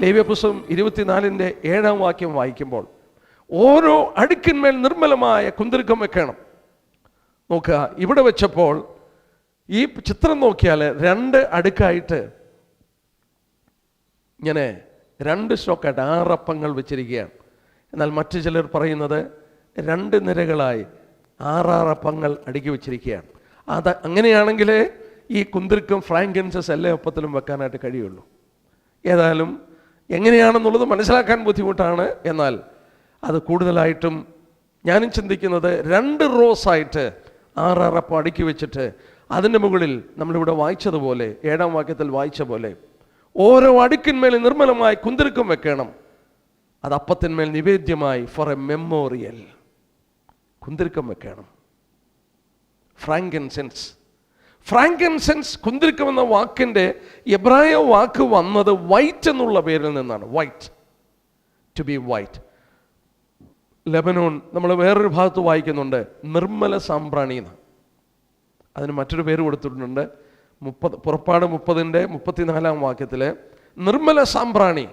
ലേവ്യ പുസ്തകം 24:7 വായിക്കുമ്പോൾ ഓരോ അടുക്കിന്മേൽ നിർമ്മലമായ കുന്തിരുക്കം വെക്കണം. നോക്കുക, ഇവിടെ വെച്ചപ്പോൾ ഈ ചിത്രം നോക്കിയാൽ 2 അടുക്കായിട്ട് ഇങ്ങനെ 2 സ്റ്റോക്കായിട്ട് 6 അപ്പങ്ങൾ വെച്ചിരിക്കുകയാണ്. എന്നാൽ മറ്റു ചിലർ പറയുന്നത് 2 നിരകളായി 6 അപ്പങ്ങൾ അടുക്കി വെച്ചിരിക്കുകയാണ്. അത് അങ്ങനെയാണെങ്കിലേ ഈ കുന്തിരുക്കം, ഫ്രാങ്കിൻസസ് എല്ലാ അപ്പത്തിലും വെക്കാനായിട്ട് കഴിയുള്ളൂ. ഏതായാലും എങ്ങനെയാണെന്നുള്ളത് മനസ്സിലാക്കാൻ ബുദ്ധിമുട്ടാണ്. എന്നാൽ അത് കൂടുതലായിട്ടും ഞാനും ചിന്തിക്കുന്നത് 2 റോസായിട്ട് 6 അപ്പം അടുക്കി വെച്ചിട്ട് അതിൻ്റെ മുകളിൽ നമ്മളിവിടെ വായിച്ചതുപോലെ 7-ാം വാക്യത്തിൽ വായിച്ച പോലെ ഓരോ അടുക്കിന്മേൽ നിർമ്മലമായി കുന്തിരുക്കം വെക്കണം. അത് അപ്പത്തിന്മേൽ നിവേദ്യമായി ഫോർ എ മെമ്മോറിയൽ കുന്തിരുക്കം വെക്കണം. ഫ്രാങ്കിൻസെൻസ് കുന്തിരുക്കം എന്ന വാക്കിൻ്റെ എബ്രായ വാക്ക് വന്നത് വൈറ്റ് എന്നുള്ള പേരിൽ നിന്നാണ്. White, to be white. Lebanon നമ്മൾ വേറൊരു ഭാഗത്ത് വായിക്കുന്നുണ്ട് നിർമ്മല സാമ്പ്രാണി എന്ന്. അതിന് മറ്റൊരു പേര് കൊടുത്തിട്ടുണ്ട്. പുറപ്പാട് 30:34 വാക്യത്തിൽ നിർമ്മല സാമ്പ്രാണി,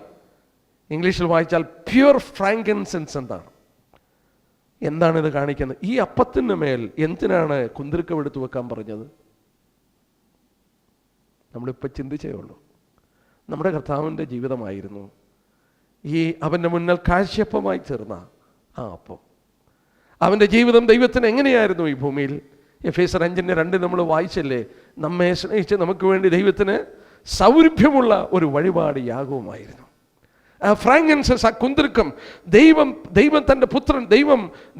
ഇംഗ്ലീഷിൽ വായിച്ചാൽ പ്യുവർ ഫ്രാങ്കിൻസെൻസ് എന്താണ്. എന്താണിത് കാണിക്കുന്നത്? ഈ അപ്പത്തിന് മേൽ എന്തിനാണ് കുന്തിരുക്കം എടുത്തു വെക്കാൻ പറഞ്ഞത്? നമ്മളിപ്പോൾ ചിന്തിച്ചേ ഉള്ളൂ. നമ്മുടെ കർത്താവിൻ്റെ ജീവിതമായിരുന്നു ഈ അവൻ്റെ മുന്നിൽ കാഴ്ചയപ്പമായി തീർന്ന ആ അപ്പം. അവൻ്റെ ജീവിതം ദൈവത്തിന് എങ്ങനെയായിരുന്നു ഈ ഭൂമിയിൽ? എഫേസ്യർ 5:2 നമ്മൾ വായിച്ചല്ലേ, നമ്മെ സ്നേഹിച്ച് നമുക്ക് വേണ്ടി ദൈവത്തിന് സൗരഭ്യമുള്ള ഒരു വഴിപാട് യാഗവുമായിരുന്നു. ആ ഫ്രാങ്കിൻസൻസ്, ആ കുന്തിരുക്കം, ദൈവം തൻ്റെ പുത്രൻ,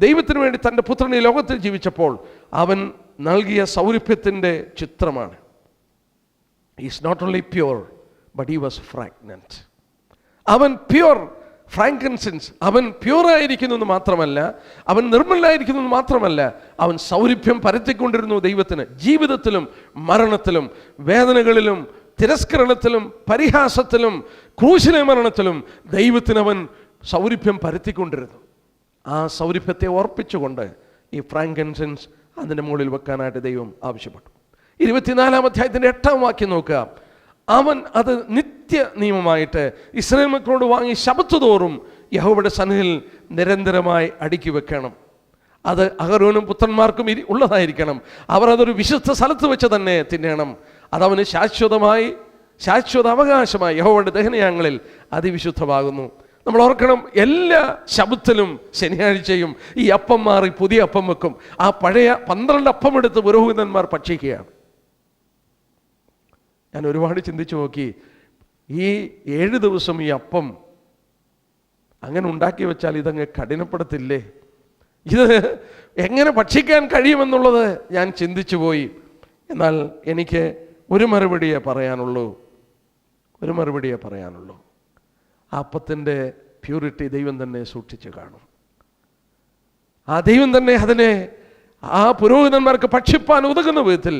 ദൈവത്തിന് വേണ്ടി തൻ്റെ പുത്രൻ ഈ ലോകത്തിൽ ജീവിച്ചപ്പോൾ അവൻ നൽകിയ സൗരഭ്യത്തിൻ്റെ ചിത്രമാണ്. Is not only pure but he was fragrant. അവൻ പ്യുവർ ഫ്രാങ്കിൻസൻസ്, അവൻ പ്യുവറായിരിക്കുന്നു എന്ന് മാത്രമല്ല, അവൻ നിർമ്മലായിരിക്കുന്നു എന്ന് മാത്രമല്ല, അവൻ സൗരഭ്യം പരത്തിക്കൊണ്ടിരുന്നു ദൈവത്തിന്. ജീവിതത്തിലും മരണത്തിലും വേദനകളിലും തിരസ്കരണത്തിലും പരിഹാസത്തിലും ക്രൂശിലെ മരണത്തിലും ദൈവത്തിന് അവൻ സൗരഭ്യം പരത്തിക്കൊണ്ടിരുന്നു. ആ സൗരഭ്യത്തെ ഓർപ്പിച്ചുകൊണ്ട് ഈ ഫ്രാങ്കിൻസൻസ് അതിൻ്റെ മുകളിൽ വെക്കാനായിട്ട് ദൈവം ആവശ്യപ്പെട്ടു. 24-ാം അധ്യായത്തിൻ്റെ 8-ാം വാക്യം നോക്കുക. അവൻ അത് നിത്യ നിയമമായിട്ട് ഇസ്രായേൽ മക്കളോട് വാങ്ങി ശബത്ത് തോറും യഹോവയുടെ സന്നിധിയിൽ നിരന്തരമായി അടുക്കി വെക്കണം. അത് അഹരോനും പുത്രന്മാർക്കും ഉള്ളതായിരിക്കണം. അവർ അതൊരു വിശുദ്ധ സ്ഥലത്ത് വെച്ച് തന്നെ തിന്നണം. അതവന് ശാശ്വത അവകാശമായി യഹോവയുടെ ദഹനയാഗങ്ങളിൽ അതിവിശുദ്ധമാകുന്നു. നമ്മൾ ഓർക്കണം, എല്ലാ ശബത്തിലും ശനിയാഴ്ചയും ഈ അപ്പം മാറി പുതിയ അപ്പം വെക്കും. ആ പഴയ 12 അപ്പം എടുത്ത് പുരോഹിതന്മാർ ഭക്ഷിക്കുകയാണ്. ഞാൻ ഒരുപാട് ചിന്തിച്ചു നോക്കി, ഈ 7 ദിവസം ഈ അപ്പം അങ്ങനെ ഉണ്ടാക്കി വെച്ചാൽ ഇതങ്ങ് കഠിനപ്പെടത്തില്ലേ? ഇത് എങ്ങനെ ഭക്ഷിക്കാൻ കഴിയുമെന്നുള്ളത് ഞാൻ ചിന്തിച്ചു പോയി. എന്നാൽ എനിക്ക് ഒരു മറുപടിയേ പറയാനുള്ളൂ. ആ അപ്പത്തിൻ്റെ പ്യൂരിറ്റി ദൈവം തന്നെ സൂക്ഷിച്ച് കാണും. ആ ദൈവം തന്നെ അതിനെ ആ പുരോഹിതന്മാർക്ക് ഭക്ഷിപ്പാൻ ഉതകുന്ന വിധത്തിൽ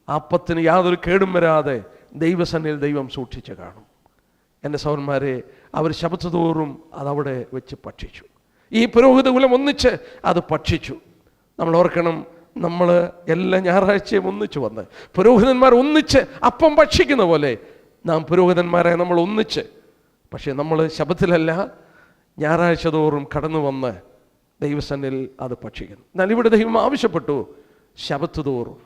അപ്പത്തിന് യാതൊരു കേടും വരാതെ ദൈവസന്നിധിയിൽ ദൈവം സൂക്ഷിച്ച് കാണും. എൻ്റെ സഹോദരന്മാരെ, അവർ ശബത്ത് തോറും അതവിടെ വെച്ച് ഭക്ഷിച്ചു. ഈ പുരോഹിത കുലം ഒന്നിച്ച് അത് ഭക്ഷിച്ചു. നമ്മൾ ഓർക്കണം, നമ്മൾ എല്ലാ ഞായറാഴ്ചയും ഒന്നിച്ച് വന്ന് പുരോഹിതന്മാർ ഒന്നിച്ച് അപ്പം ഭക്ഷിക്കുന്ന പോലെ നാം പുരോഹിതന്മാരെ നമ്മൾ ഒന്നിച്ച്, പക്ഷേ നമ്മൾ ശബത്തിലല്ല, ഞായറാഴ്ച തോറും കടന്നു വന്ന് ദൈവസന്നിധിയിൽ അത് ഭക്ഷിക്കുന്നു. എന്നാൽ ഇവിടെ ദൈവം ആവശ്യപ്പെട്ടു ശബത്ത് തോറും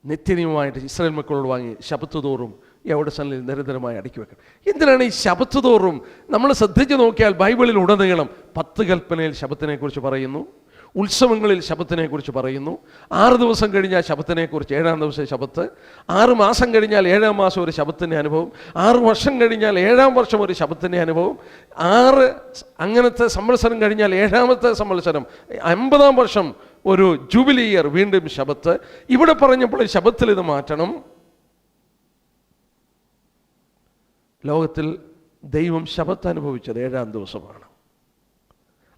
നിത്യനിയമായിട്ട് ഇസ്രായേൽ മക്കളോട് വാങ്ങി ശബത്ത് തോറും യഹോവയുടെ സന്നിധിയിൽ നിരന്തരമായി അടുക്കി വെക്കണം. എന്തിനാണ് ഈ ശബത്ത് തോറും? നമ്മൾ ശ്രദ്ധിച്ച് നോക്കിയാൽ ബൈബിളിൽ ഉടനീളം 10 കൽപ്പനയിൽ ശബത്തിനെ കുറിച്ച് പറയുന്നു, ഉത്സവങ്ങളിൽ ശബത്തിനെ കുറിച്ച് പറയുന്നു. 6 ദിവസം കഴിഞ്ഞാൽ ശബത്തിനെ കുറിച്ച്, 7-ാം ദിവസം ശബത്ത്, 6 മാസം കഴിഞ്ഞാൽ 7-ാം മാസം ഒരു ശബത്തിൻ്റെ അനുഭവം, 6 വർഷം കഴിഞ്ഞാൽ 7-ാം വർഷം ഒരു ശബത്തിൻ്റെ അനുഭവം, 6 അങ്ങനത്തെ സംവത്സരം കഴിഞ്ഞാൽ 7-ാമത്തെ സംവത്സരം, 50-ാം വർഷം ഒരു ജൂബിലി ഇയർ, വീണ്ടും ശബത്ത്. ഇവിടെ പറഞ്ഞപ്പോൾ ശബത്തിൽ ഇത് മാറ്റണം. ലോകത്തിൽ ദൈവം ശബത്ത് അനുഭവിച്ചത് 7-ാം ദിവസമാണ്.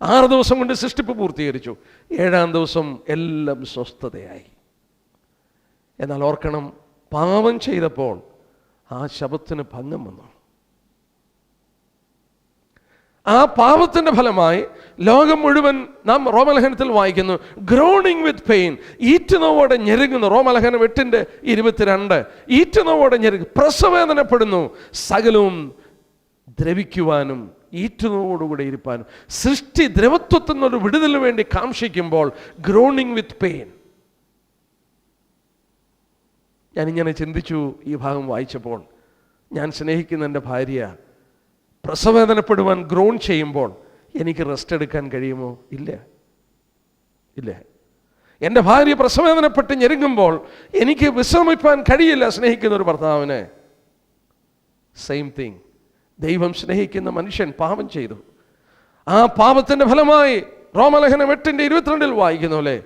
6 ദിവസം കൊണ്ട് സൃഷ്ടിപ്പ് പൂർത്തീകരിച്ചു. 7-ാം ദിവസം എല്ലാം സ്വസ്ഥതയായി. എന്നാൽ ഓർക്കണം, പാപം ചെയ്തപ്പോൾ ആ ശബത്തിന് ഭംഗം വന്നു. ആ പാപത്തിൻ്റെ ഫലമായി ലോകം മുഴുവൻ നാം റോമലേഖനത്തിൽ വായിക്കുന്നു, ഗ്രോണിങ് വിത്ത് പെയിൻ, ഈറ്റുനോവോടെ ഞെരുങ്ങുന്നു. റോമലേഖനം 8:22 ഈറ്റുനോവോടെ ഞെരുങ്ങും, പ്രസവേദനപ്പെടുന്നു, സകലവും ദ്രവിക്കുവാനും ഈറ്റുനോവോടുകൂടെ ഇരിപ്പാനും. സൃഷ്ടി ദ്രവത്വത്തിൽ നിന്നൊരു വിടുതലിന് വേണ്ടി കാംക്ഷിക്കുമ്പോൾ ഗ്രോണിങ് വിത്ത് പെയിൻ. ഞാനിങ്ങനെ ചിന്തിച്ചു ഈ ഭാഗം വായിച്ചപ്പോൾ, ഞാൻ സ്നേഹിക്കുന്ന എൻ്റെ ഭാര്യ പ്രസവേദനപ്പെടുവാൻ ഗ്രോൺ ചെയ്യുമ്പോൾ എനിക്ക് റെസ്റ്റ് എടുക്കാൻ കഴിയുമോ? ഇല്ല, ഇല്ല. എൻ്റെ ഭാര്യ പ്രസവേദനപ്പെട്ട് ഞെരുങ്ങുമ്പോൾ എനിക്ക് വിശ്രമിപ്പാൻ കഴിയില്ല സ്നേഹിക്കുന്ന ഒരു ഭർത്താവിന്. സെയിം തിങ്, ദൈവം സ്നേഹിക്കുന്ന മനുഷ്യൻ പാപം ചെയ്തു. ആ പാപത്തിൻ്റെ ഫലമായി റോമലേഖനം 8:22 വായിക്കുന്ന പോലെ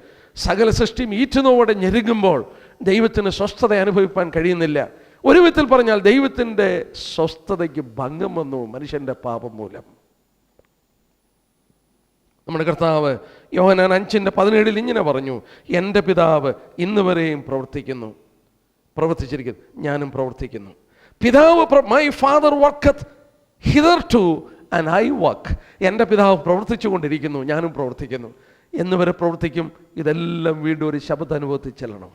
സകല സൃഷ്ടിയും ഈറ്റുനോവോടെ ഞെരുങ്ങുമ്പോൾ ദൈവത്തിന് സ്വസ്ഥത അനുഭവിപ്പാൻ കഴിയുന്നില്ല. ഒരു വിധത്തിൽ പറഞ്ഞാൽ ദൈവത്തിൻ്റെ സ്വസ്ഥതയ്ക്ക് ഭംഗം വന്നു മനുഷ്യൻ്റെ പാപം മൂലം. നമ്മുടെ കർത്താവ് യോഹന്നാൻ 5:17 ഇങ്ങനെ പറഞ്ഞു, എൻ്റെ പിതാവ് ഇന്ന് വരെയും പ്രവർത്തിച്ചിരിക്കുന്നു, ഞാനും പ്രവർത്തിക്കുന്നു. പിതാവ്, my father worketh hitherto and I work. എൻ്റെ പിതാവ് പ്രവർത്തിച്ചു കൊണ്ടിരിക്കുന്നു, ഞാനും പ്രവർത്തിക്കുന്നു. എന്ന് വരെ പ്രവർത്തിക്കും. ഇതെല്ലാം വീണ്ടും ഒരു ശബ്ദാനുഭവത്തിൽ ചെല്ലണം.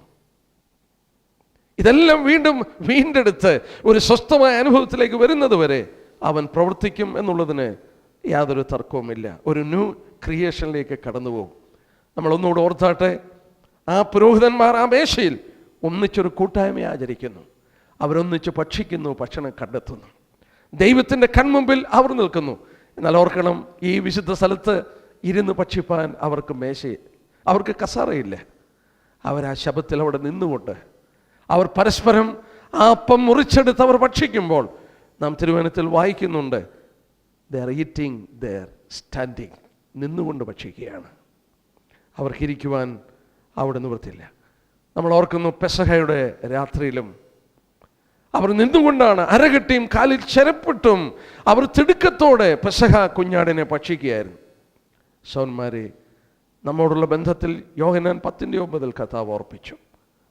ഇതെല്ലാം വീണ്ടും വീണ്ടെടുത്ത് ഒരു സ്വസ്ഥമായ അനുഭവത്തിലേക്ക് വരുന്നത് വരെ അവൻ പ്രവർത്തിക്കും എന്നുള്ളതിന് യാതൊരു തർക്കവുമില്ല. ഒരു ന്യൂ ക്രിയേഷനിലേക്ക് കടന്നു പോകും. നമ്മളൊന്നുകൂടെ ഓർത്താട്ടെ, ആ പുരോഹിതന്മാർ ആ മേശയിൽ ഒന്നിച്ചൊരു കൂട്ടായ്മ ആചരിക്കുന്നു, അവരൊന്നിച്ച് ഭക്ഷിക്കുന്നു, ഭക്ഷണം കണ്ടെത്തുന്നു, ദൈവത്തിൻ്റെ കൺമുമ്പിൽ അവർ നിൽക്കുന്നു. എന്നാൽ ഓർക്കണം, ഈ വിശുദ്ധ സ്ഥലത്ത് ഇരുന്ന് ഭക്ഷിപ്പാൻ അവർക്ക് കസാറയില്ല. അവരാ ശബത്തിൽ അവിടെ നിന്നുകൊണ്ട് അവർ പരസ്പരം ആ അപ്പം മുറിച്ചെടുത്ത് അവർ ഭക്ഷിക്കുമ്പോൾ നാം തിരുവചനത്തിൽ വായിക്കുന്നുണ്ട്, they are eating, they are standing, നിന്നുകൊണ്ട് ഭക്ഷിക്കുകയാണ്. അവർക്കിരിക്കുവാൻ അവിടെ നിവൃത്തിയില്ല. നമ്മൾ ഓർക്കുന്നു, പെസഹയുടെ രാത്രിയിലും അവർ നിന്നുകൊണ്ടാണ് അരകെട്ടിയും കാലിൽ ചെരപ്പിട്ടും അവർ തിടുക്കത്തോടെ പെസഹ കുഞ്ഞാടിനെ ഭക്ഷിക്കുകയായിരുന്നു. സൗന്മാരെ, നമ്മോടുള്ള ബന്ധത്തിൽ യോഹന്നാൻ 10:9 കർത്താവ് ഓർപ്പിച്ചു,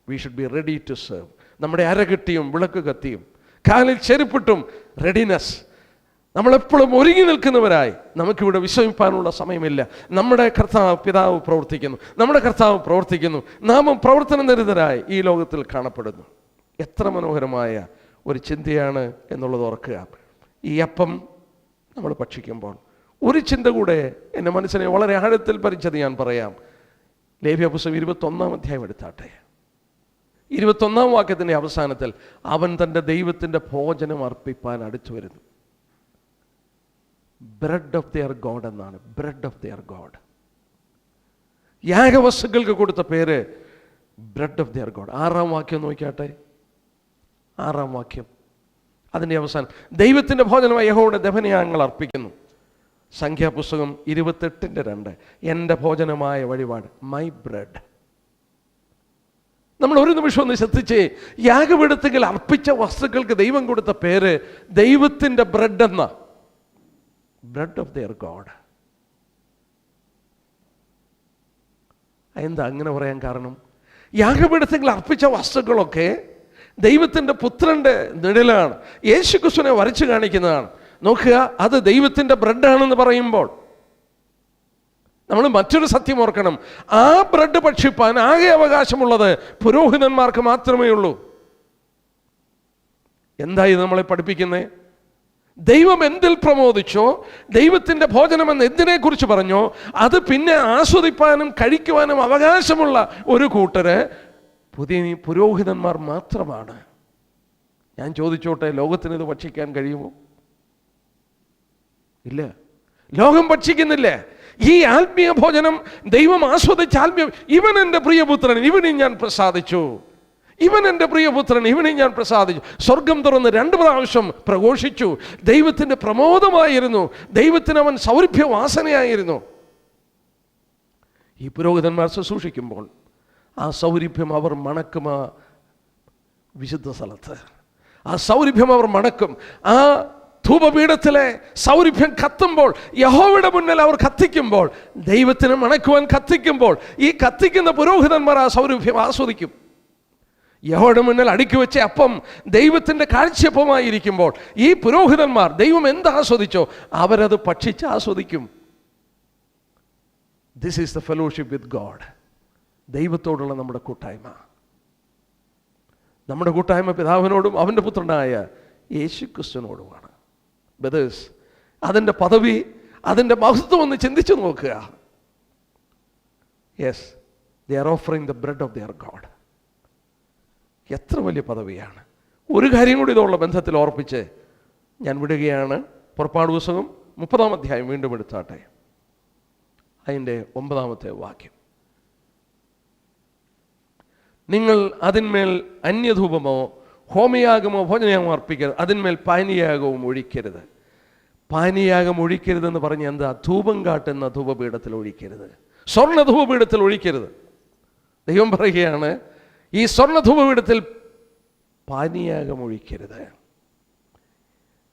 we should be ready to serve. നമ്മുടെ അരകെട്ടിയും വിളക്ക് കത്തിയും കാലിൽ ചെരുപ്പിട്ടും റെഡിനെസ്. നമ്മളെപ്പോഴും ഒരുങ്ങി നിൽക്കുന്നവരായി. നമുക്കിവിടെ വിശ്രമിപ്പാനുള്ള സമയമില്ല. നമ്മുടെ പിതാവ് പ്രവർത്തിക്കുന്നു, നമ്മുടെ കർത്താവ് പ്രവർത്തിക്കുന്നു, നാമും പ്രവർത്തന നിരതരായി ഈ ലോകത്തിൽ കാണപ്പെടുന്നു. എത്ര മനോഹരമായ ഒരു ചിന്തയാണ് എന്നുള്ളത് ഓർക്കുക. ഈ അപ്പം നമ്മൾ ഭക്ഷിക്കുമ്പോൾ ഒരു ചിന്ത കൂടെ എൻ്റെ മനസ്സിനെ വളരെ ആഴത്തിൽ പരിച്ചത് ഞാൻ പറയാം. ലേവ്യ പുസ്തകം 21-ാം അധ്യായം എടുത്താട്ടെ. 21-ാം വാക്യത്തിൻ്റെ അവസാനത്തിൽ അവൻ തൻ്റെ ദൈവത്തിൻ്റെ ഭോജനം അർപ്പിപ്പാൻ അടുത്തു വരുന്നു. ബ്രെഡ് ഓഫ് ദിയർ ഗോഡ് എന്നാണ്. Bread of their God. യാഗവസ്തുക്കൾക്ക് കൊടുത്ത പേര് ബ്രെഡ് ഓഫ് ദിയർ ഗോഡ്. 6-ാം വാക്യം നോക്കിയാട്ടെ. 6-ാം വാക്യം അതിൻ്റെ അവസാനം, ദൈവത്തിൻ്റെ ഭോജനമായി യഹോവയുടെ ദഹനയാഗങ്ങൾ അർപ്പിക്കുന്നു. സംഖ്യാപുസ്തകം 28:2 എൻ്റെ ഭോജനമായ വഴിപാട്, മൈ ബ്രെഡ്. നമ്മൾ ഒരു നിമിഷം ഒന്ന് ശ്രദ്ധിച്ചേ, യാഗപീഠത്തിൽ അർപ്പിച്ച വസ്തുക്കൾക്ക് ദൈവം കൊടുത്ത പേര് ദൈവത്തിൻ്റെ ബ്രെഡ് എന്ന. Bread of their God. എന്താ അങ്ങനെ പറയാൻ കാരണം? യാഗപീഠത്തിൽ അർപ്പിച്ച വസ്തുക്കളൊക്കെ ദൈവത്തിൻ്റെ പുത്രൻ്റെ നിഴലാണ്, യേശു ക്രിസ്തുവിനെ വരച്ചു കാണിക്കുന്നതാണ്. നോക്കുക, അത് ദൈവത്തിൻ്റെ ബ്രെഡാണെന്ന് പറയുമ്പോൾ നമ്മൾ മറ്റൊരു സത്യം ഓർക്കണം. ആ ബ്രെഡ് ഭക്ഷിപ്പാൻ ആകെ അവകാശമുള്ളത് പുരോഹിതന്മാർക്ക് മാത്രമേ ഉള്ളൂ. എന്താ ഇത് നമ്മളെ പഠിപ്പിക്കുന്നത്? ദൈവം എന്തിൽ പ്രമോദിച്ചോ, ദൈവത്തിൻ്റെ ഭോജനം എന്ന് എന്തിനെക്കുറിച്ച് പറഞ്ഞോ, അത് പിന്നെ ആസ്വദിപ്പാനും കഴിക്കുവാനും അവകാശമുള്ള ഒരു കൂട്ടര് പുരോഹിതന്മാർ മാത്രമാണ്. ഞാൻ ചോദിച്ചോട്ടെ, ലോകത്തിന് ഇത് ഭക്ഷിക്കാൻ കഴിയുമോ? ഇല്ല, ലോകം ഭക്ഷിക്കുന്നില്ല. ഈ ആത്മീയ ഭോജനം ദൈവം ആസ്വദിച്ച ആത്മീയ, ഇവൻ എൻ്റെ പ്രിയപുത്രൻ, ഇവനെ ഞാൻ പ്രസാദിച്ചു, ഇവൻ എൻ്റെ പ്രിയപുത്രൻ, ഇവനെ ഞാൻ പ്രസാദിച്ചു. സ്വർഗം തുറന്ന് 2 പ്രാവശ്യം പ്രഘോഷിച്ചു. ദൈവത്തിൻ്റെ പ്രമോദമായിരുന്നു, ദൈവത്തിന് അവൻ സൗരഭ്യവാസനയായിരുന്നു. ഈ പുരോഹിതന്മാർ ശുശ്രൂഷിക്കുമ്പോൾ ആ സൗരഭ്യം അവർ മണക്കും. ആ വിശുദ്ധ സ്ഥലത്ത് ആ സൗരഭ്യം അവർ മണക്കും. ആ ധൂപപീഠത്തിലെ സൗരഭ്യം കത്തുമ്പോൾ, യഹോവയുടെ മുന്നിൽ അവർ കത്തിക്കുമ്പോൾ, ദൈവത്തിന് മണക്കുവാൻ കത്തിക്കുമ്പോൾ, ഈ കത്തിക്കുന്ന പുരോഹിതന്മാർ ആ സൗരഭ്യം ആസ്വദിക്കും. യഹോവയുടെ മുന്നിൽ അടുക്കി വെച്ച അപ്പം ദൈവത്തിൻ്റെ കാഴ്ചയപ്പമായിരിക്കുമ്പോൾ ഈ പുരോഹിതന്മാർ ദൈവം എന്താസ്വദിച്ചോ അവരത് ഭക്ഷിച്ച് ആസ്വദിക്കും. This is the fellowship with God. ദൈവത്തോടുള്ള നമ്മുടെ കൂട്ടായ്മ. നമ്മുടെ കൂട്ടായ്മ പിതാവിനോടും അവൻ്റെ പുത്രനായ യേശുക്രിസ്തുവിനോടുമാണ്. ബ്രദേഴ്സ്, അതിൻ്റെ പദവി, അതിൻ്റെ മഹത്വം ഒന്ന് ചിന്തിച്ചു നോക്കുക. Yes, they are offering the bread of their God. എത്ര വലിയ പദവിയാണ്. ഒരു കാര്യം കൂടി ഇതുള്ള ബന്ധത്തിൽ ഓർപ്പിച്ച് ഞാൻ വിടുകയാണ്. പുറപ്പാട് പുസ്തകം 30-ാം അധ്യായം വീണ്ടും എടുത്താട്ടെ. അതിൻ്റെ 9-ാമത്തെ വാക്യം. നിങ്ങൾ അതിന്മേൽ അന്യധൂപമോ ഹോമയാഗമോ ഭോജനയാഗമോ അർപ്പിക്കരുത്, അതിന്മേൽ പാനീയാഗവും ഒഴിക്കരുത്. പാനീയാഗം ഒഴിക്കരുതെന്ന് പറഞ്ഞ് എന്താ? ധൂപം കാട്ടുന്ന ധൂപപീഠത്തിൽ ഒഴിക്കരുത്, സ്വർണ്ണ ധൂപപീഠത്തിൽ ഒഴിക്കരുത്. ദൈവം പറയുകയാണ്, ഈ സ്വർണ്ണ ധൂപപീഠത്തിൽ പാനീയാഗം ഒഴിക്കരുത്.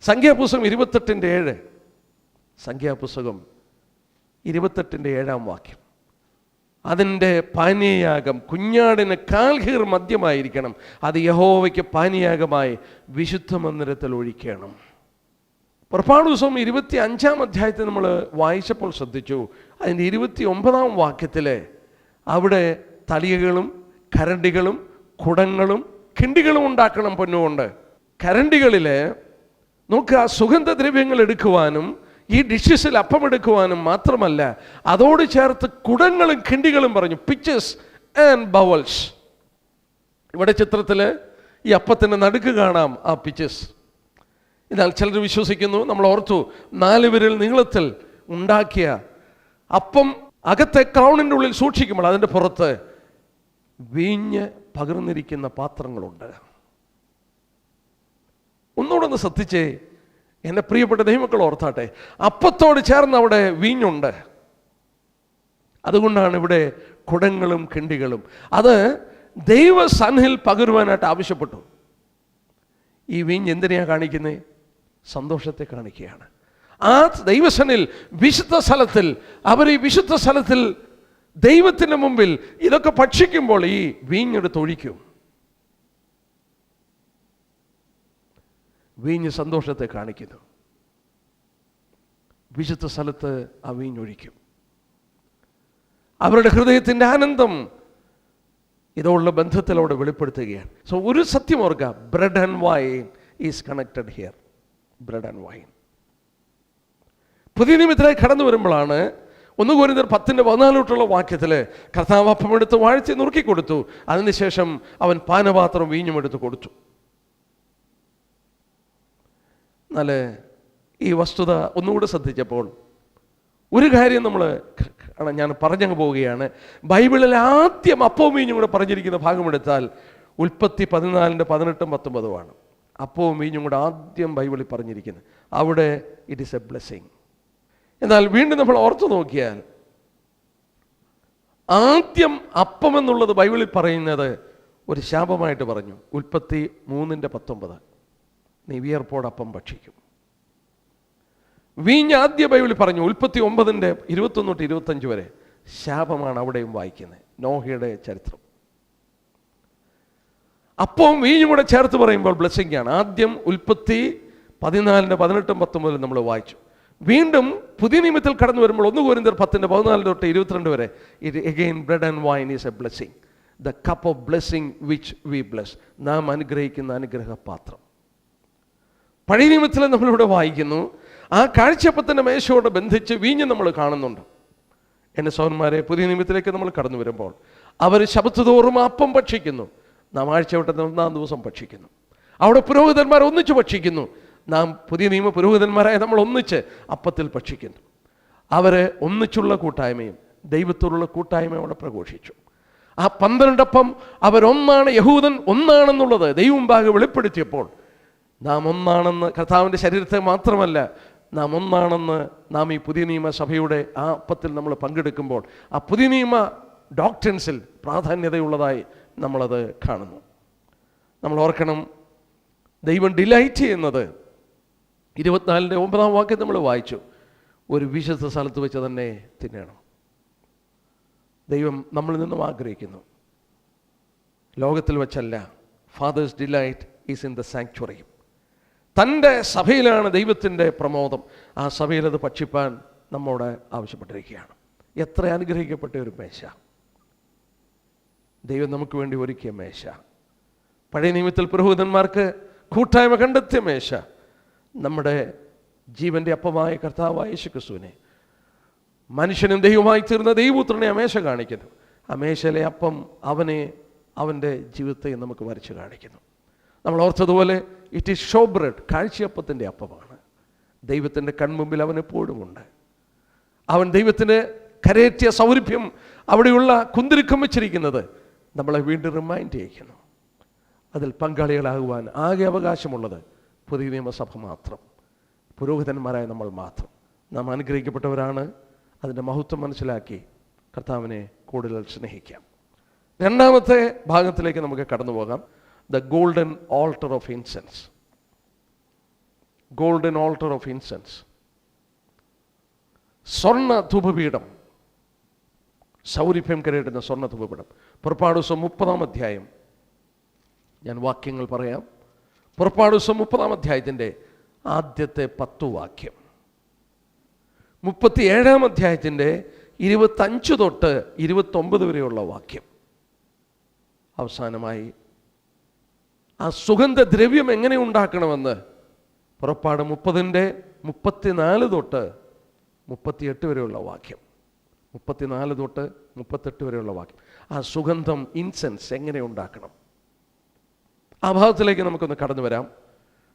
സംഖ്യാപുസ്തകം 28:7. സംഖ്യാപുസ്തകം 28:7 വാക്യം. അതിൻ്റെ പാനീയാഗം കുഞ്ഞാടിന് കാൽഹീർ മദ്യമായിരിക്കണം, അത് യഹോവയ്ക്ക് പാനീയാഗമായി വിശുദ്ധ മന്ദിരത്തിൽ ഒഴിക്കണം. പുറപ്പാട് ദിവസം 25-ാം അധ്യായത്തിൽ നമ്മൾ വായിച്ചപ്പോൾ ശ്രദ്ധിച്ചു, അതിൻ്റെ 29-ാം വാക്യത്തിൽ അവിടെ തളികകളും കരണ്ടികളും കുടങ്ങളും കിണ്ടികളും ഉണ്ടാക്കണം പൊന്നുകൊണ്ട്. കരണ്ടികളിൽ നോക്കുക, സുഗന്ധദ്രവ്യങ്ങൾ എടുക്കുവാനും ഈ ഡിഷസിൽ അപ്പം എടുക്കുവാനും മാത്രമല്ല, അതോട് ചേർത്ത് കുടങ്ങളും കിണ്ടികളും പറഞ്ഞു, പിച്ചസ് ആൻഡ് ബവൽസ്. ഇവിടെ ചിത്രത്തിൽ ഈ അപ്പത്തിൻ്റെ നടുക്ക് കാണാം ആ പിച്ചസ്. എന്നാൽ ചിലർ വിശ്വസിക്കുന്നു, നമ്മൾ ഓർത്തു, 4 വിരൽ നീളത്തിൽ ഉണ്ടാക്കിയ അപ്പം അകത്തെ ക്രൗണിൻ്റെ ഉള്ളിൽ സൂക്ഷിക്കുമ്പോൾ അതിൻ്റെ പുറത്ത് വീഞ്ഞ് പകർന്നിരിക്കുന്ന പാത്രങ്ങളുണ്ട്. ഒന്നുകൂടെ ശ്രദ്ധിച്ചേ എൻ്റെ പ്രിയപ്പെട്ട ദൈവമക്കൾ, ഓർത്താട്ടെ, അപ്പത്തോട് ചേർന്ന് അവിടെ വീഞ്ഞുണ്ട്. അതുകൊണ്ടാണ് ഇവിടെ കുടങ്ങളും കിണ്ടികളും. അത് ദൈവസന്നിധിയിൽ പകരുവാനായിട്ട് ആവശ്യപ്പെട്ടു. ഈ വീഞ്ഞ് എന്തിനെയാണ് കാണിക്കുന്നത്? സന്തോഷത്തെ കാണിക്കുകയാണ്. ആ ദൈവസന്നിധിയിൽ വിശുദ്ധ സ്ഥലത്തിൽ, അവർ ഈ വിശുദ്ധ സ്ഥലത്തിൽ ദൈവത്തിൻ്റെ മുമ്പിൽ ഇതൊക്കെ ഭക്ഷിക്കുമ്പോൾ ഈ വീഞ്ഞെടുത്ത് ഒഴിക്കും. വീഞ്ഞ് സന്തോഷത്തെ കാണിക്കുന്നു. വിശുദ്ധ സ്ഥലത്ത് ആ വീഞ്ഞൊഴിക്കും. അവരുടെ ഹൃദയത്തിൻ്റെ ആനന്ദം ഇതുള്ള ബന്ധത്തിലൂടെ വെളിപ്പെടുത്തുകയാണ്. സോ ഒരു സത്യം ഓർക്കുക, bread and wine is connected here. Bread and wine. പുതിയ നിമിത്തമായി കടന്നു വരുമ്പോഴാണ് 1 കൊരിന്ത്യർ 10:14 വാക്യത്തിൽ കർത്താവ് അപ്പമെടുത്ത് വാഴ്ത്തി നുറുക്കി കൊടുത്തു. അതിനുശേഷം അവൻ പാനപാത്രം വീഞ്ഞും എടുത്ത് കൊടുത്തു. എന്നാൽ ഈ വസ്തുത ഒന്നുകൂടെ ശ്രദ്ധിച്ചപ്പോൾ ഒരു കാര്യം ഞാൻ പറഞ്ഞങ്ങ് പോവുകയാണ്. ബൈബിളിൽ ആദ്യം അപ്പവും വീഞ്ഞും കൂടെ പറഞ്ഞിരിക്കുന്ന ഭാഗമെടുത്താൽ ഉൽപ്പത്തി 14:18-19 അപ്പവും വീഞ്ഞും കൂടെ ആദ്യം ബൈബിളിൽ പറഞ്ഞിരിക്കുന്നത്. അവിടെ ഇറ്റ് ഈസ് എ ബ്ലെസ്സിങ്. എന്നാൽ വീണ്ടും നമ്മൾ ഓർത്തു നോക്കിയാൽ ആദ്യം അപ്പം എന്നുള്ളത് ബൈബിളിൽ പറയുന്നത് ഒരു ശാപമായിട്ട് പറഞ്ഞു. ഉൽപ്പത്തി 3:19 നീ വിയർപ്പോടപ്പം ഭക്ഷിക്കും. വീഞ്ഞ് ആദ്യ ബൈബിളിൽ പറഞ്ഞു ഉൽപ്പത്തി 9:21-25 വരെ ശാപമാണ് അവിടെയും വായിക്കുന്നത്. നോഹയുടെ ചരിത്രം. അപ്പവും വീഞ്ഞും കൂടെ ചേർത്ത് പറയുമ്പോൾ ബ്ലെസ്സിംഗ് ആണ്. ആദ്യം ഉൽപ്പത്തി 14:18-19 നമ്മൾ വായിച്ചു. വീണ്ടും പുതിയ നിയമത്തിൽ കടന്നു വരുമ്പോൾ 1 കൊരിന്ത്യർ 10:14-22 വരെ it again bread and wine is A blessing, the cup of blessing which we bless. നാം അനുഗ്രഹിക്കുന്ന അനുഗ്രഹപാത്രം. പഴയ നിയമത്തിൽ നമ്മളിവിടെ വായിക്കുന്നു, ആ കാഴ്ചപ്പത്തിൻ്റെ മേശയോട് ബന്ധിച്ച് വീഞ്ഞ് നമ്മൾ കാണുന്നുണ്ട്. എൻ്റെ സഹോദരന്മാരെ, പുതിയ നിയമത്തിലേക്ക് നമ്മൾ കടന്നു വരുമ്പോൾ അവർ ശബത്ത് തോറും അപ്പം ഭക്ഷിക്കുന്നു. നാം ആഴ്ചവട്ടത്തിന് 1-ാം ദിവസം ഭക്ഷിക്കുന്നു. അവിടെ പുരോഹിതന്മാർ ഒന്നിച്ച് ഭക്ഷിക്കുന്നു. നാം പുതിയ നിയമ പുരോഹിതന്മാരായ നമ്മൾ ഒന്നിച്ച് അപ്പത്തിൽ ഭക്ഷിക്കുന്നു. അവർ ഒന്നിച്ചുള്ള കൂട്ടായ്മയും ദൈവത്തോടുള്ള കൂട്ടായ്മയും അവിടെ പ്രഘോഷിച്ചു. ആ 12 അപ്പം അവരൊന്നാണ്, യഹൂദൻ ഒന്നാണെന്നുള്ളത് ദൈവം മുമ്പാകെ വെളിപ്പെടുത്തിയപ്പോൾ നാം ഒന്നാണെന്ന്, കർത്താവിൻ്റെ ശരീരത്തെ മാത്രമല്ല നാം ഒന്നാണെന്ന് നാം ഈ പുതിയ നിയമ സഭയുടെ ആ അപ്പത്തിൽ നമ്മൾ പങ്കെടുക്കുമ്പോൾ ആ പുതിയ നിയമ ഡോക്ട്രിൻസിൽ പ്രാധാന്യതയുള്ളതായി നമ്മളത് കാണുന്നു. നമ്മൾ ഓർക്കണം, ദൈവം ഡിലൈറ്റ് ചെയ്യുന്നത് 24:9 വാക്യം നമ്മൾ വായിച്ചു, ഒരു വിശുദ്ധ സ്ഥലത്ത് വെച്ച് തന്നെ തിന്നണം. ദൈവം നമ്മളിൽ നിന്നും ആഗ്രഹിക്കുന്നു, ലോകത്തിൽ വെച്ചല്ല, father's delight is in the sanctuary. തൻ്റെ സഭയിലാണ് ദൈവത്തിൻ്റെ പ്രമോദം. ആ സഭയിൽ അത് ഭക്ഷിപ്പാൻ നമ്മോട് ആവശ്യപ്പെട്ടിരിക്കുകയാണ്. എത്ര അനുഗ്രഹിക്കപ്പെട്ട ഒരു മേശ, ദൈവം നമുക്ക് വേണ്ടി ഒരുക്കിയ മേശ. പഴയ നിയമത്തിൽ പുരോഹിതന്മാർക്ക് കൂട്ടായ്മ കണ്ടെത്തിയ മേശ. നമ്മുടെ ജീവൻ്റെ അപ്പമായ കർത്താവായ യേശുക്രിസ്തുവിനെ, മനുഷ്യനും ദൈവമായി തീർന്ന ദൈവപുത്രനെ ആ മേശ കാണിക്കുന്നു. ആ മേശയിലെ അപ്പം അവൻ്റെ ജീവിതത്തെ നമുക്ക് വരച്ച് കാണിക്കുന്നു. നമ്മൾ ഓർത്തതുപോലെ ഇറ്റ് ഈസ് ഷോ ബ്രെഡ്, കാഴ്ചയപ്പത്തിൻ്റെ അപ്പമാണ്. ദൈവത്തിൻ്റെ കൺമുമ്പിൽ അവൻ എപ്പോഴും ഉണ്ട്. അവൻ ദൈവത്തിന് കരേറ്റിയ സൗരഭ്യം അവിടെയുള്ള കുന്തിരിക്കം വെച്ചിരിക്കുന്നത് നമ്മളെ വീണ്ടും റിമൈൻഡ് ചെയ്യിക്കുന്നു. അതിൽ പങ്കാളികളാകുവാൻ ആകെ അവകാശമുള്ളത് പുതിയ നിയമസഭ മാത്രം, പുരോഹിതന്മാരായ നമ്മൾ മാത്രം. നാം അനുഗ്രഹിക്കപ്പെട്ടവരാണ്. അതിൻ്റെ മഹത്വം മനസ്സിലാക്കി കർത്താവിനെ കൂടുതൽ സ്നേഹിക്കാം. രണ്ടാമത്തെ ഭാഗത്തിലേക്ക് നമുക്ക് കടന്നു പോകാം. The golden alter of incense. Golden alter of incense, സ്വർണ്ണ ധൂപപീഠം, സൗരഭ്യം കരയിടുന്ന സ്വർണ്ണ ധൂപപീഠം. പുറപ്പാട് ദിവസം 30-ാം അധ്യായം, ഞാൻ വാക്യങ്ങൾ പറയാം. പുറപ്പാട് ദിവസം 30-ാം അധ്യായത്തിൻ്റെ ആദ്യത്തെ 10 വാക്യം, 37-ാം അധ്യായത്തിൻ്റെ 25 തൊട്ട് 29 വരെയുള്ള വാക്യം. അവസാനമായി ആ സുഗന്ധദ്രവ്യം എങ്ങനെ ഉണ്ടാക്കണമെന്ന് പുറപ്പാട് 30-ന്റെ 34 തൊട്ട് 38 വരെയുള്ള വാക്യം. 34 തൊട്ട് 38 വരെയുള്ള വാക്യം. ആ സുഗന്ധം, ഇൻസെൻസ് എങ്ങനെ ഉണ്ടാക്കണം, ആ ഭാഗത്തിലേക്ക് നമുക്കൊന്ന് കടന്നു വരാം.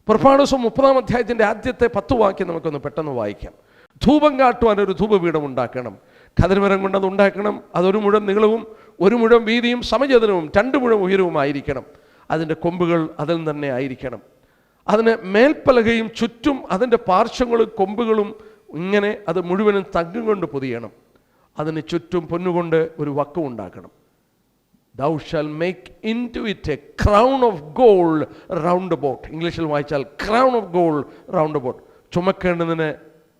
പുറപ്പാട് ദിവസം 30-ാം അധ്യായത്തിൻ്റെ ആദ്യത്തെ 10 വാക്യം നമുക്കൊന്ന് പെട്ടെന്ന് വായിക്കാം. ധൂപം കാട്ടുവാൻ ഒരു ധൂപപീഠം ഉണ്ടാക്കണം. ഖദർമരം കൊണ്ട് അത് ഉണ്ടാക്കണം. അതൊരു മുഴം നീളവും 1 മുഴം വീതിയും സമചതുരവും 2 മുഴം ഉയരവുമായിരിക്കണം. അതിൻ്റെ കൊമ്പുകൾ അതിൽ തന്നെ ആയിരിക്കണം. അതിന് മേൽപ്പലകയും ചുറ്റും അതിൻ്റെ പാർശ്വങ്ങളും കൊമ്പുകളും ഇങ്ങനെ അത് മുഴുവനും തങ്കം കൊണ്ട് പൊതിയണം. അതിന് ചുറ്റും പൊന്നുകൊണ്ട് ഒരു വക്കം ഉണ്ടാക്കണം. Thou shall make into it a crown of gold round about. ഇംഗ്ലീഷിൽ വായിച്ചാൽ crown of gold round about. ചുമക്കേണ്ടതിന്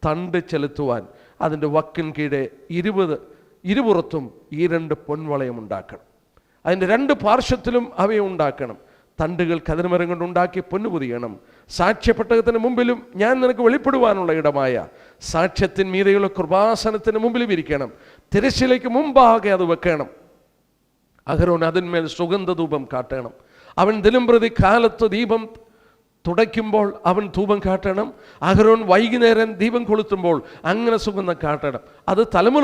തണ്ട് ചെലുത്തുവാൻ അതിൻ്റെ വക്കിൻ കീഴെ 20 ഇരുപുറത്തും ഈ 2 പൊൻവളയം ഉണ്ടാക്കണം. അതിൻ്റെ 2 പാർശ്വത്തിലും അവയെ ഉണ്ടാക്കണം. തണ്ടുകൾ ഖദർമരം കൊണ്ടുണ്ടാക്കി പൊന്നു പൊതിയണം. സാക്ഷ്യപ്പെട്ടകത്തിന് മുമ്പിലും ഞാൻ നിനക്ക് വെളിപ്പെടുവാനുള്ള ഇടമായ സാക്ഷ്യത്തിൻ മീതെയുള്ള കൃപാസനത്തിന് മുമ്പിലും ഇരിക്കണം. തിരശ്ശീലയ്ക്ക് മുമ്പാകെ അത് വെക്കണം. അഹരോൻ അതിന്മേൽ സുഗന്ധധൂപം കാട്ടണം. അവൻ ദിനംപ്രതി കാലത്ത് ദീപം തുടയ്ക്കുമ്പോൾ അവൻ ധൂപം കാട്ടണം. അഹരോൻ വൈകുന്നേരം ദീപം കൊളുത്തുമ്പോൾ അങ്ങനെ സുഗന്ധം കാട്ടണം. അത് തലമുറ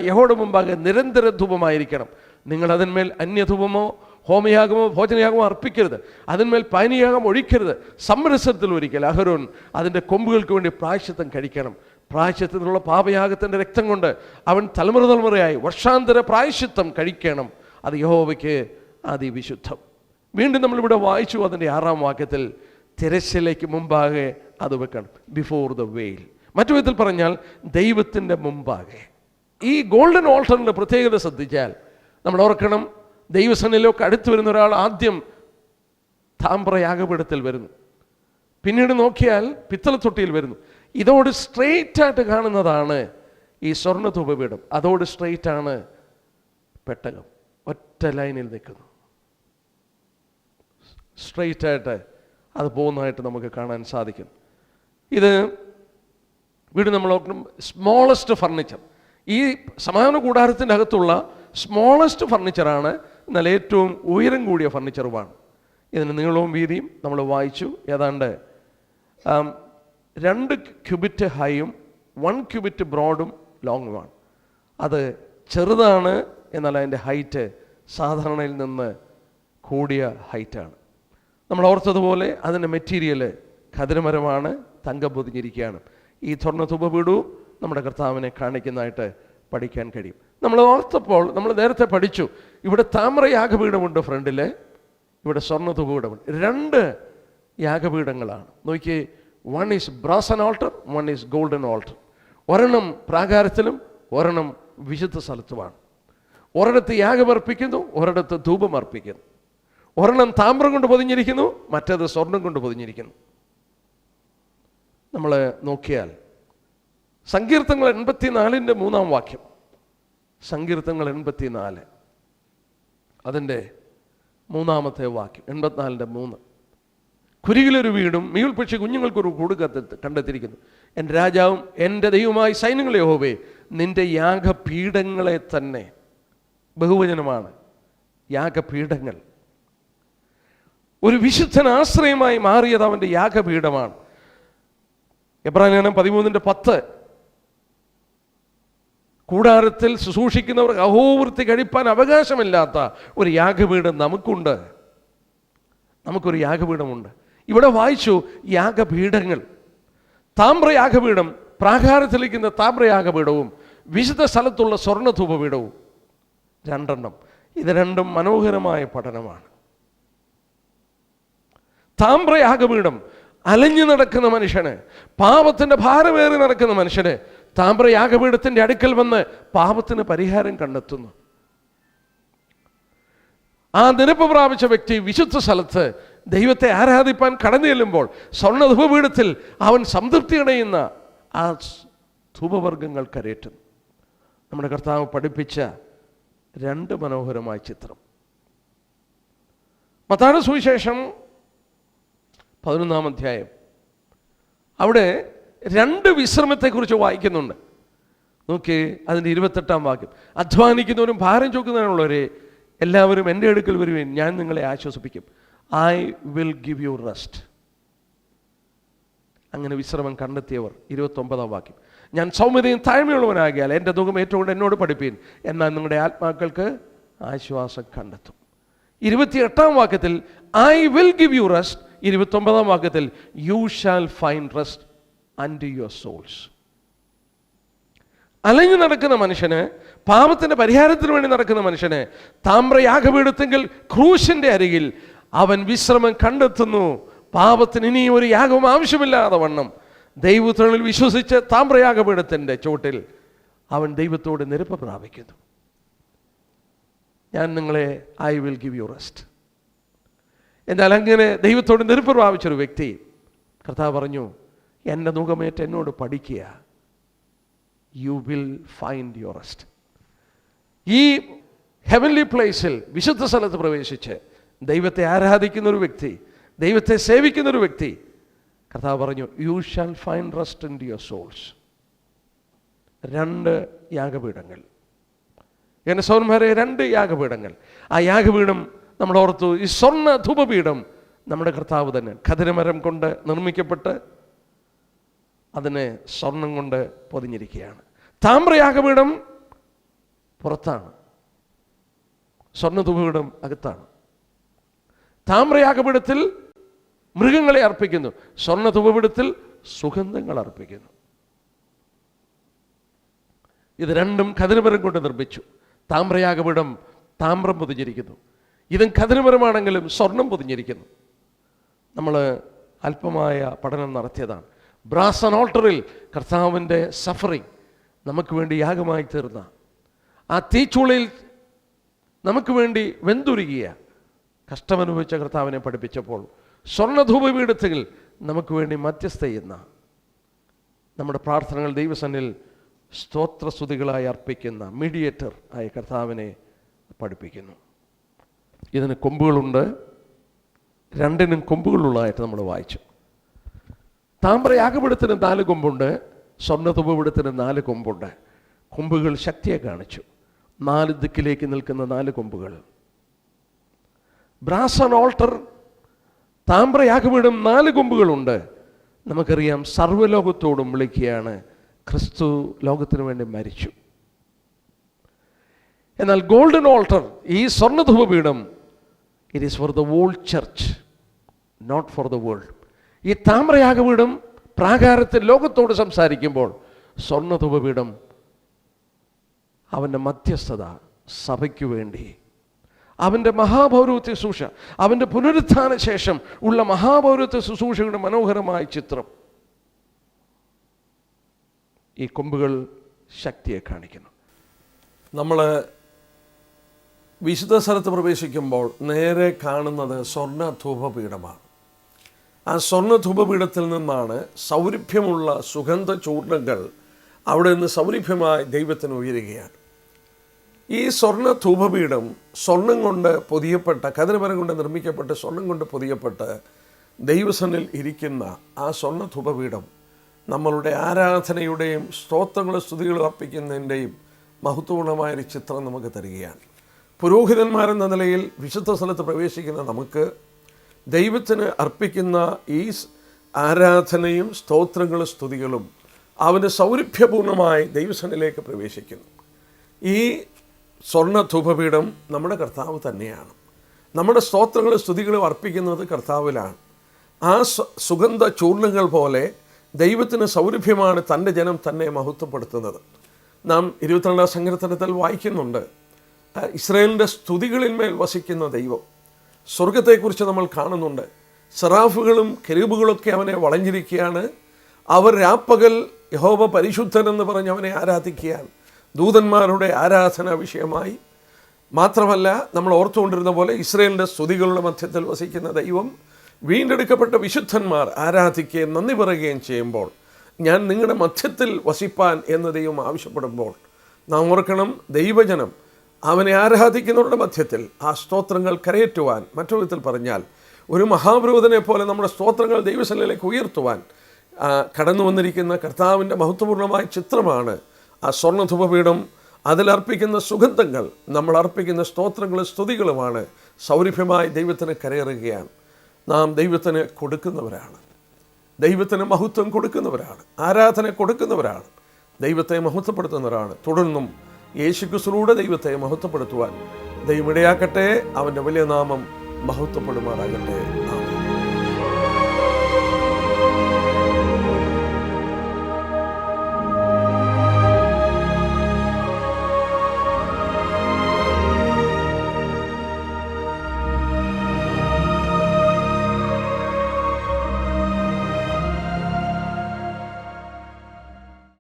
യഹോവയുടെ മുമ്പാകെ നിരന്തര ധൂപമായിരിക്കണം. നിങ്ങൾ അതിന്മേൽ അന്യധൂപമോ ഹോമയാഗമോ ഭോജനയാഗമോ അർപ്പിക്കരുത്. അതിന്മേൽ പാനീയാഗം ഒഴിക്കരുത്. സമരസത്തിൽ ഒരിക്കൽ അഹരോൻ അതിൻ്റെ കൊമ്പുകൾക്ക് വേണ്ടി പ്രായശ്ചിത്തം കഴിക്കണം. പ്രായശ്ചിത്തത്തിലുള്ള പാപയാഗത്തിൻ്റെ രക്തം കൊണ്ട് അവൻ തലമുറയായി വർഷാന്തര പ്രായശ്ചിത്തം കഴിക്കണം. അത് യഹോവയ്ക്ക് അതിവിശുദ്ധം. വീണ്ടും നമ്മളിവിടെ വായിച്ചു അതിൻ്റെ 6-ാം വാക്യത്തിൽ തിരശ്ശീലയ്ക്ക് മുമ്പാകെ അത് വെക്കണം. ബിഫോർ ദ വെയിൽ. മറ്റു വിധത്തിൽ പറഞ്ഞാൽ ദൈവത്തിൻ്റെ മുമ്പാകെ. ഈ ഗോൾഡൻ ഓൾട്ടറിൻ്റെ പ്രത്യേകത ശ്രദ്ധിച്ചാൽ നമ്മൾ ഓർക്കണം, ദൈവസന്നിധിയിലൊക്കെ അടുത്ത് വരുന്ന ഒരാൾ ആദ്യം താമ്രയാഗപീഠത്തിൽ വരുന്നു, പിന്നീട് നോക്കിയാൽ പിത്തളത്തൊട്ടിയിൽ വരുന്നു. ഇതോട് സ്ട്രെയിറ്റ് ആയിട്ട് കാണുന്നതാണ് ഈ സ്വർണ്ണ ധൂപപീഠം. അതോട് സ്ട്രെയിറ്റ് ആണ് പെട്ടകം. ഒറ്റ ലൈനിൽ നിൽക്കുന്നു, സ്ട്രെയിറ്റ് ആയിട്ട് അത് പോകുന്നതായിട്ട് നമുക്ക് കാണാൻ സാധിക്കും. ഇത് വീട് നമ്മൾ നോക്കണം, സ്മോളസ്റ്റ് ഫർണിച്ചർ. ഈ സമാഗമന കൂടാരത്തിൻ്റെ അകത്തുള്ള സ്മോളസ്റ്റ് ഫർണിച്ചറാണ്, എന്നാൽ ഏറ്റവും ഉയരം കൂടിയ ഫർണിച്ചറുമാണ്. ഇതിന് നീളവും വീതിയും നമ്മൾ വായിച്ചു. ഏതാണ്ട് 2 ക്യൂബിറ്റ് ഹൈയും 1 ക്യൂബിറ്റ് ബ്രോഡും ലോങ്ങുമാണ്. അത് ചെറുതാണ്, എന്നാൽ അതിൻ്റെ ഹൈറ്റ് സാധാരണയിൽ നിന്ന് കൂടിയ ഹൈറ്റാണ്. നമ്മൾ ഓർത്തതുപോലെ അതിൻ്റെ മെറ്റീരിയൽ ഖദർമരമാണ്, തങ്കം പൊതിഞ്ഞിരിക്കുകയാണ്. ഈ സ്വർണ്ണ ധൂപപീഠവും നമ്മുടെ കർത്താവിനെ കാണിക്കുന്നതായിട്ട് പഠിക്കാൻ കഴിയും. നമ്മൾ ഓർത്തപ്പോൾ നമ്മൾ നേരത്തെ പഠിച്ചു, ഇവിടെ താമ്രയാഗപീഠമുണ്ട് ഫ്രണ്ടിൽ, ഇവിടെ സ്വർണ്ണ ധൂപപീഠമുണ്ട്. 2 യാഗപീഠങ്ങളാണ്. നോക്കിയേ, 1 is brazen altar, 1 is golden altar. ഒരെണ്ണം പ്രാകാരത്തിലും ഒരെണ്ണം വിശുദ്ധ സ്ഥലത്തുമാണ്. ഒരിടത്ത് യാഗമർപ്പിക്കുന്നു, ഒരിടത്ത് ധൂപം അർപ്പിക്കുന്നു. ഒരെണ്ണം താമ്രം കൊണ്ട് പൊതിഞ്ഞിരിക്കുന്നു, മറ്റേത് സ്വർണം കൊണ്ട് പൊതിഞ്ഞിരിക്കുന്നു. നമ്മൾ നോക്കിയാൽ സങ്കീർത്തനങ്ങൾ 84-ന്റെ 3-ാം വാക്യം, സങ്കീർത്തനങ്ങൾ 84 അതിൻ്റെ മൂന്നാമത്തെ വാക്യം 84:3. കുരികിലൊരു വീടും മീൾപക്ഷി കുഞ്ഞുങ്ങൾക്കൊരു കൂട് കണ്ടെത്തിയിരിക്കുന്നു. എൻ്റെ രാജാവും എൻ്റെ ദൈവമായ സൈന്യങ്ങളെ യഹോവേ, നിൻ്റെ യാഗപീഠങ്ങളെ തന്നെ. ബഹുവചനമാണ് യാഗപീഠങ്ങൾ. ഒരു വിശുദ്ധൻ ആശ്രയമായി മാറിയത് അവൻ്റെ യാഗപീഠമാണ്. എബ്രായലേഖനം 13:10. കൂടാരത്തിൽ ശുശ്രൂഷിക്കുന്നവർ അഹോവൃത്തി കഴിപ്പാൻ അവകാശമില്ലാത്ത ഒരു യാഗപീഠം നമുക്കുണ്ട്. നമുക്കൊരു യാഗപീഠമുണ്ട്. ഇവിടെ വായിച്ചു യാഗപീഠങ്ങൾ. താമ്രയാഗപീഠം, പ്രാകാരത്തിലിരിക്കുന്ന താമ്രയാഗപീഠവും വിശുദ്ധ സ്ഥലത്തുള്ള സ്വർണ്ണധൂപപീഠവും, രണ്ടെണ്ണം. ഇത് രണ്ടും മനോഹരമായ പഠനമാണ്. താമ്രയാഗപീഠം അലഞ്ഞു നടക്കുന്ന മനുഷ്യന്, പാപത്തിൻ്റെ ഭാരമേറി നടക്കുന്ന മനുഷ്യന് താമ്രയാഗപീഠത്തിൻ്റെ അടുക്കൽ വന്ന് പാപത്തിന് പരിഹാരം കണ്ടെത്തുന്നു. ആ നിരപ്പ് പ്രാപിച്ച വ്യക്തി വിശുദ്ധ സ്ഥലത്ത് ദൈവത്തെ ആരാധിപ്പാൻ കടന്നു ചെല്ലുമ്പോൾ സ്വർണ്ണധൂപപീഠത്തിൽ അവൻ സംതൃപ്തി അടയുന്ന ആ ധൂപവർഗങ്ങൾ കരയറ്റുന്നു. നമ്മുടെ കർത്താവ് പഠിപ്പിച്ച രണ്ട് മനോഹരമായ ചിത്രം. മത്തായിയുടെ സുവിശേഷം 11-ാം അധ്യായം, അവിടെ രണ്ട് വിശ്രമത്തെക്കുറിച്ച് വായിക്കുന്നുണ്ട്. നോക്കി, അതിൻ്റെ 28-ാം വാക്യം. അധ്വാനിക്കുന്നവരും ഭാരം ചുമക്കുന്നവരുള്ളവരെ എല്ലാവരും എൻ്റെ അടുക്കൽ വരുവിൻ, ഞാൻ നിങ്ങളെ ആശ്വസിപ്പിക്കും. I will give you rest. അങ്ങനെ വിശ്രമം കണ്ടെത്തിയവർ. 29-ാം വാക്യം. ഞാൻ സൗമ്യതയും താഴ്മയുള്ളവനാകിയാൽ എൻ്റെ ദുഃഖം ഏറ്റുകൊണ്ട് എന്നോട് പഠിപ്പീൻ, എന്നാൽ നിങ്ങളുടെ ആത്മാക്കൾക്ക് ആശ്വാസം കണ്ടെത്തും. 28-ാം വാക്യത്തിൽ I will give you rest. 29-ാം വാക്യത്തിൽ you shall find rest unto your souls. അലഞ്ഞു നടക്കുന്ന മനുഷ്യന്, പാപത്തിൻ്റെ പരിഹാരത്തിന് വേണ്ടി നടക്കുന്ന മനുഷ്യന് താമ്രയാഗപീഠത്തെങ്കിൽ ക്രൂശിൻ്റെ അരികിൽ അവൻ വിശ്രമം കണ്ടെത്തുന്നു. പാപത്തിന് ഇനിയും ഒരു യാഗവും ആവശ്യമില്ലാതെ വണ്ണം ദൈവത്തിൽ വിശ്വസിച്ച് താമ്രയാഗപീഠത്തിൻ്റെ ചോട്ടിൽ അവൻ ദൈവത്തോട് നിരപ്പ് പ്രാപിക്കുന്നു. ഞാൻ നിങ്ങളെ I will give you rest. എന്നാൽ അങ്ങനെ ദൈവത്തോട് നിരപ്പ് പ്രാപിച്ചൊരു വ്യക്തി, കർത്താവ് പറഞ്ഞു, എൻ്റെ നുകമേറ്റ് എന്നോട് പഠിക്കുക, you will find your rest. ഈ ഹെവൻലി പ്ലേസിൽ, വിശുദ്ധ സ്ഥലത്ത് പ്രവേശിച്ച് ദൈവത്തെ ആരാധിക്കുന്ന ഒരു വ്യക്തി, ദൈവത്തെ സേവിക്കുന്ന ഒരു വ്യക്തി, കർത്താവ് പറഞ്ഞു, you shall find rest in your souls. രണ്ട് യാഗപീഠങ്ങൾ. എൻ്റെ സൗന്മാരെ, രണ്ട് യാഗപീഠങ്ങൾ. ആ യാഗപീഠം നമ്മൾ ഓർത്തു, ഈ സ്വർണ്ണ ധൂപപീഠം നമ്മുടെ കർത്താവ് തന്നെ ഖദിരമരം കൊണ്ട് നിർമ്മിക്കപ്പെട്ട് അതിനെ സ്വർണം കൊണ്ട് പൊതിഞ്ഞിരിക്കുകയാണ്. താമ്രയാഗപീഠം പുറത്താണ്, സ്വർണ്ണധൂപപീഠം അകത്താണ്. താമ്രയാഗപീഠത്തിൽ മൃഗങ്ങളെ അർപ്പിക്കുന്നു, സ്വർണ്ണധൂപപീഠത്തിൽ സുഗന്ധങ്ങൾ അർപ്പിക്കുന്നു. ഇത് രണ്ടും ഖദിരമരം കൊണ്ട് നിർമ്മിച്ചു. താമ്രയാഗപീഠം താമ്രം പൊതിഞ്ഞിരിക്കുന്നു, ഇതും ഖദിരമരമാണെങ്കിലും സ്വർണം പൊതിഞ്ഞിരിക്കുന്നു. നമ്മൾ അല്പമായ പഠനം നടത്തിയതാണ്. ബ്രാസ് ആൻഡ് ഓൾട്ടറിൽ കർത്താവിൻ്റെ സഫറിങ് നമുക്ക് വേണ്ടി യാഗമായി തീർന്ന ആ തീച്ചൂളയിൽ നമുക്ക് വേണ്ടി വെന്തുരുകിയ കഷ്ടമനുഭവിച്ച കർത്താവിനെ പഠിപ്പിച്ചപ്പോൾ സ്വർണ്ണധൂപപീഠത്തിൽ നമുക്ക് വേണ്ടി മധ്യസ്ഥ ചെയ്യുന്ന, നമ്മുടെ പ്രാർത്ഥനകൾ ദൈവസന്നിധിയിൽ സ്തോത്രസ്തുതികളായി അർപ്പിക്കുന്ന മീഡിയേറ്റർ ആയ കർത്താവിനെ പഠിപ്പിക്കുന്നു. ഇതിന് കൊമ്പുകളുണ്ട്, രണ്ടിനും കൊമ്പുകളുള്ളതായിട്ട് നമ്മൾ വായിച്ചു. താമ്രയാഗപീഠത്തിന് 4 കൊമ്പുണ്ട്, സ്വർണ്ണധൂപപീഠത്തിന് 4 കൊമ്പുണ്ട്. കൊമ്പുകൾ ശക്തിയെ കാണിച്ചു. 4 ദിക്കിലേക്ക് നിൽക്കുന്ന 4 കൊമ്പുകൾ. ബ്രാസ് ആൻഡ് ഓൾട്ടർ, താമ്രയാഗപീഠം 4 കൊമ്പുകളുണ്ട്. നമുക്കറിയാം, സർവ്വലോകത്തോടും വിളിക്കുകയാണ്, ക്രിസ്തു ലോകത്തിന് വേണ്ടി മരിച്ചു. എന്നാൽ ഗോൾഡൻ ഓൾട്ടർ, ഈ സ്വർണ്ണധൂപപീഠം, it is for the whole church, not for the world. ഈ താമ്രയാഗപീഠം പ്രാകാരത്തിൽ ലോകത്തോട് സംസാരിക്കുമ്പോൾ, സ്വർണ്ണധൂപപീഠം അവൻ്റെ മധ്യസ്ഥത സഭയ്ക്ക് വേണ്ടി, അവൻ്റെ മഹാപൗരോഹിത്യ ശുശ്രൂഷ, അവൻ്റെ പുനരുത്ഥാന ശേഷം ഉള്ള മഹാപൗരോഹിത്യ ശുശ്രൂഷയുടെ മനോഹരമായ ചിത്രം. ഈ കൊമ്പുകൾ ശക്തിയെ കാണിക്കുന്നു. നമ്മൾ വിശുദ്ധ സ്ഥലത്ത് പ്രവേശിക്കുമ്പോൾ നേരെ കാണുന്നത് സ്വർണ്ണധൂപപീഠമാണ്. ആ സ്വർണ്ണധൂപപീഠത്തിൽ നിന്നാണ് സൗരഭ്യമുള്ള സുഗന്ധ ചൂർണങ്ങൾ അവിടെ നിന്ന് സൗരഭ്യമായി ദൈവത്തിന് ഉയരുകയാണ്. ഈ സ്വർണ്ണ ധൂപപീഠം സ്വർണം കൊണ്ട് പൊതിയപ്പെട്ട, കതിരമരം കൊണ്ട് നിർമ്മിക്കപ്പെട്ട് സ്വർണം കൊണ്ട് പൊതിയപ്പെട്ട് ദൈവസന്നിൽ ഇരിക്കുന്ന ആ സ്വർണ്ണ ധൂപപീഠം നമ്മളുടെ ആരാധനയുടെയും സ്തോത്രങ്ങളും സ്തുതികളും അർപ്പിക്കുന്നതിൻ്റെയും മഹത്വപൂർണ്ണമായൊരു ചിത്രം നമുക്ക് തരികയാണ്. പുരോഹിതന്മാരെന്ന നിലയിൽ വിശുദ്ധ സ്ഥലത്ത് പ്രവേശിക്കുന്ന നമുക്ക് ദൈവത്തിന് അർപ്പിക്കുന്ന ഈ ആരാധനയും സ്തോത്രങ്ങളും സ്തുതികളും അവൻ്റെ സൗരഭ്യപൂർണ്ണമായി ദൈവസന്നിലേക്ക് പ്രവേശിക്കുന്നു. ഈ സ്വർണ്ണ ധൂപപീഠം നമ്മുടെ കർത്താവ് തന്നെയാണ്. നമ്മുടെ സ്തോത്രങ്ങളും സ്തുതികളും അർപ്പിക്കുന്നത് കർത്താവിലാണ്. ആ സുഗന്ധ ചൂർണങ്ങൾ പോലെ ദൈവത്തിന് സൗരഭ്യമാണ് തൻ്റെ ജനം തന്നെ മഹത്വപ്പെടുത്തുന്നത്. നാം 22 സങ്കീർത്തനത്തിൽ വായിക്കുന്നുണ്ട്, ഇസ്രായേലിൻ്റെ സ്തുതികളിന്മേൽ വസിക്കുന്ന ദൈവം. സ്വർഗത്തെക്കുറിച്ച് നമ്മൾ കാണുന്നുണ്ട്. സെറാഫുകളും കെരൂബുകളൊക്കെ അവനെ വളഞ്ഞിരിക്കുകയാണ്. അവർ രാപ്പകൽ യഹോവ പരിശുദ്ധൻ എന്ന് പറഞ്ഞ് അവനെ ആരാധിക്കുകയാണ്. ദൂതന്മാരുടെ ആരാധന വിഷയമായി. മാത്രമല്ല, നമ്മൾ ഓർത്തുകൊണ്ടിരുന്ന പോലെ ഇസ്രായേലിൻ്റെ സ്തുതികളുടെ മധ്യത്തിൽ വസിക്കുന്ന ദൈവം വീണ്ടെടുക്കപ്പെട്ട വിശുദ്ധന്മാർ ആരാധിക്കുകയും നന്ദി പറയുകയും ചെയ്യുമ്പോൾ, ഞാൻ നിങ്ങളുടെ മധ്യത്തിൽ വസിപ്പാൻ എന്ന് ദൈവം ആവശ്യപ്പെടുമ്പോൾ നാം ഓർക്കണം, ദൈവജനം അവനെ ആരാധിക്കുന്നവരുടെ മധ്യത്തിൽ ആ സ്തോത്രങ്ങൾ കരയേറ്റുവാൻ, മറ്റൊരു വിധത്തിൽ പറഞ്ഞാൽ ഒരു മഹാപുരോഹിതനെ പോലെ നമ്മുടെ സ്തോത്രങ്ങൾ ദൈവസന്നിധിയിലേക്ക് ഉയർത്തുവാൻ കടന്നു വന്നിരിക്കുന്ന കർത്താവിൻ്റെ മഹത്വപൂർണ്ണമായ ചിത്രമാണ് ആ സ്വർണ്ണ ധൂപപീഠം. അതിലർപ്പിക്കുന്ന സുഗന്ധങ്ങൾ, നമ്മൾ അർപ്പിക്കുന്ന സ്തോത്രങ്ങളും സ്തുതികളുമാണ് സൗരഭ്യമായി ദൈവത്തിന് കരയേറുകയാണ്. നാം ദൈവത്തിന് കൊടുക്കുന്നവരാണ്, ദൈവത്തിന് മഹത്വം കൊടുക്കുന്നവരാണ്, ആരാധന കൊടുക്കുന്നവരാണ്, ദൈവത്തെ മഹത്വപ്പെടുത്തുന്നവരാണ്. തുടർന്നും യേശുക്രിസ്തുവിലൂടെ ദൈവത്തെ മഹത്വപ്പെടുത്തുവാൻ ദൈവം ഇടയാക്കട്ടെ. അവൻ്റെ വലിയ നാമം മഹത്വപ്പെടുമാറാകട്ടെ.